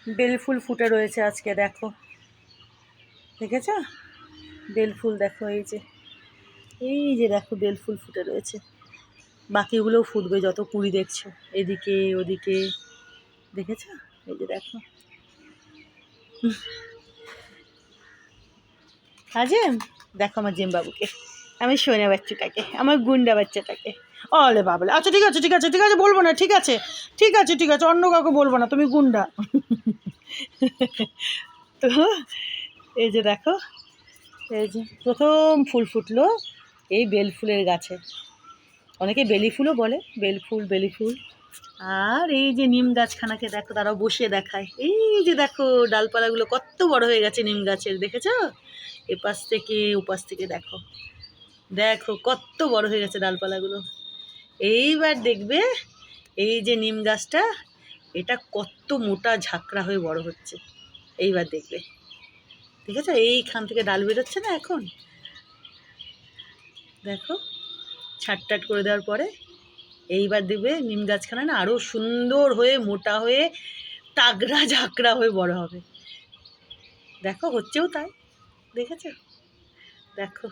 Bell ফুল ফুটে রয়েছে আজকে, দেখো দেখেছ? বেল ফুল দেখো, এই যে দেখো বেল ফুল ফুটে রয়েছে। বাকিগুলোও ফুটবে, যত কুড়ি দেখছো এদিকে ওদিকে, দেখেছ? এই যে দেখো। আজিম, দেখো আমার জিমবাবুকে, আমি সোনা বাচ্চাটাকে, আমার গুন্ডা বাচ্চাটাকে। ওলে বাবলে, আচ্ছা ঠিক আছে ঠিক আছে ঠিক আছে, বলবো না, ঠিক আছে ঠিক আছে ঠিক আছে, অন্য কাউকে বলবো না, তুমি গুন্ডা। তো এই যে দেখো, এই যে প্রথম ফুল ফুটলো এই বেল ফুলের গাছে, অনেকে বেলি ফুলও বলে, বেল ফুল বেলি ফুল। আর এই যে নিম গাছখানাকে দেখো, তারাও বসিয়ে দেখায়, এই যে দেখো ডালপালাগুলো কত বড় হয়ে গেছে নিম গাছের, দেখেছ? এপাশ থেকে ওপাশ থেকে দেখো, দেখো কত বড় হয়ে গেছে ডালপালাগুলো। এইবার দেখবে এই যে নিম গাছটা, এটা কত মোটা ঝাঁকড়া হয়ে বড় হচ্ছে, এইবার দেখবে, ঠিক আছে? এইখান থেকে ডাল বেরোচ্ছে না এখন, দেখো ছাটটাট করে দেওয়ার পরে এইবার দেখবে নিম গাছখানা না আরও সুন্দর হয়ে মোটা হয়ে তাগড়া ঝাঁকড়া হয়ে বড় হবে। দেখো হচ্ছেও তাই, দেখেছো? দেখো,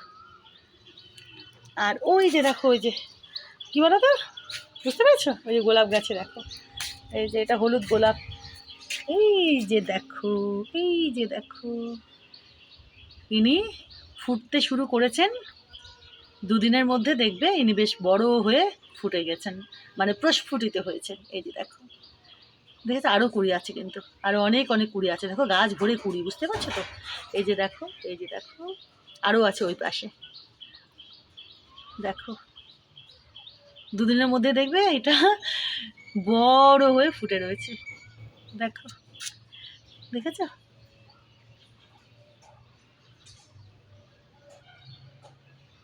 আর ওই যে দেখো, ওই যে কী বলো তো, বুঝতে পেরেছো? ওই যে গোলাপ গাছে দেখো, এই যে এটা হলুদ গোলাপ, এই যে দেখো, এই যে দেখো, ইনি ফুটতে শুরু করেছেন, দুদিনের মধ্যে দেখবে ইনি বেশ বড় হয়ে ফুটে গেছেন, মানে প্রস্ফুটিত হয়েছে। এই যে দেখো, দেখেছো? আরও কুড়ি আছে কিন্তু, আরও অনেক অনেক কুড়ি আছে, দেখো গাছ ভরে কুড়ি, বুঝতে পারছো তো? এই যে দেখো, এই যে দেখো, আরও আছে ওই পাশে, দেখো দুদিনের মধ্যে দেখবে এটা বড় হয়ে ফুটে রয়েছে, দেখো, দেখেছো?